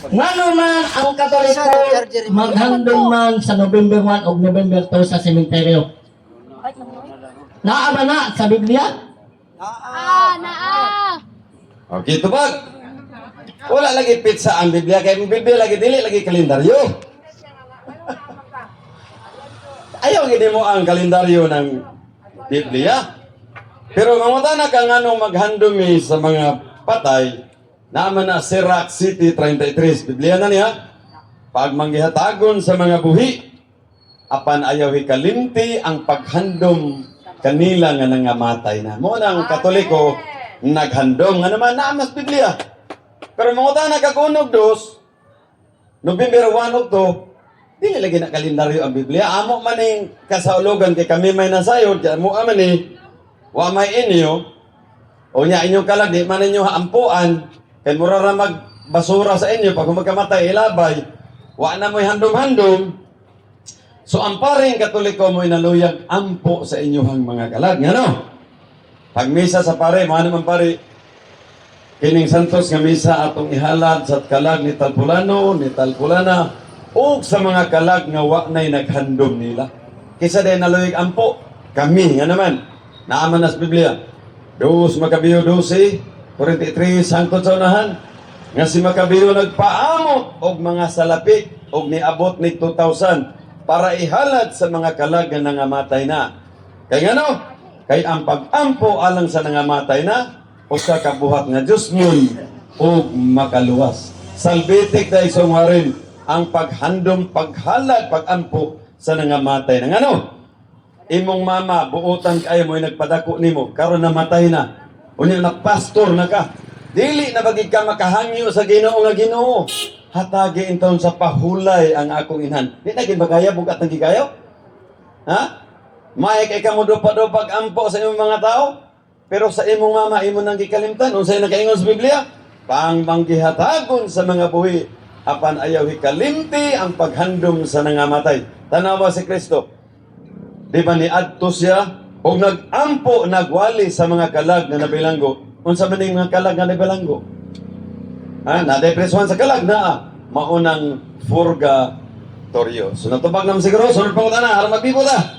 Ngano man ang Katoliko maghandom man sa November 1 o November 2 sa sementeryo? Naa ba na sa Biblia? Naa. Okay, tubag. Wala lagi pizza ang Biblia. Kaya ang Biblia lagi dili, lagi kalendaryo. Ayaw gini mo ang kalendaryo ng Biblia. Pero mamutana ka nga nung maghandumi sa mga patay, naman na si Rock City 33. Biblia na niya. Pag manggihatagon sa mga buhi, apan ayaw hikalimti ang paghandom kanila nga nangamatay na. Mo nang Katoliko, naghandom nga naman namas Biblia. Pero mamutana ka kunog dos, November 1 o 2, hindi lagi na kalendaryo ang Biblia. Amo maning kasaulugan kay kami may nasayod, mo amani, wa may inyo, o niya inyong kalag, di man ninyo haampuan, kay mura ra magbasura sa inyo, pag magkamatay, ilabay, wa na mo'y handom-handom. So ang paring Katoliko mo'y naluyag ampo sa inyong mga kalag. Nga no? Pag misa sa pare, mga naman pare, kining santos nga misa atong ihalad sa kalag ni Talpulano, ni Talpulana, o sa mga kalag nga wa na'y naghandom nila. Kisa din naluyag ampo, kami nga naman, naaman nas Biblia. Dos Makabiyo 12, 43, sangkot sa unahan, nga si Makabiyo nagpaamot og mga salapi og niabot ni 2,000 para ihalad sa mga kalag nga nangamatay na. Kay nga no? Kay ang pag-ampo alang sa nangamatay na, o sa kabuhat nga Diyos nun og makaluwas. Salvitic dahil sungwarin ang paghandom, paghalad, pag-ampo sa nangamatay na. Ano? Imong mama, buutan kayo mo'y nagpadako nimo, karon namatay na. Unya na pastor na ka. Dili na bagid ka makahangyo sa Ginoo nga Ginoo. Hatagi inton sa pahulay ang akong inhan. Di na gid bagaya bugat ng gigayo? Ha? May kay kamo dupag-dupag ampo sa imong mga tao, pero sa imong mama imo nang gikalimtan unsay nakaingon sa Biblia? Pangmanggihatagon sa mga buhi apan ayaw hikalimti ang paghandom sa nangamatay. Tanawa si Kristo. Di ba ni adto siya og nagampo nagwali sa mga kalag na nabilanggo. Unsa man ning mga kalag nga nabilanggo? Ha, na depresyon sa kalag na maunang purgatorio. So natubag naman siguro sunod pa ko na aron magbibo ta.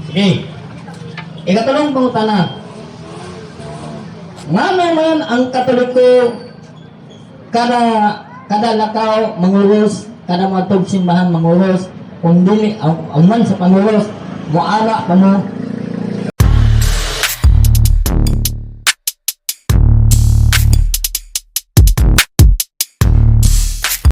Sige. Ikatulong pangutana. Nga naman ang Katoliko kada lakaw mangulos, kada mga tugsimbahan mangulos, kung dili ang man sa pangulos, muala pa mo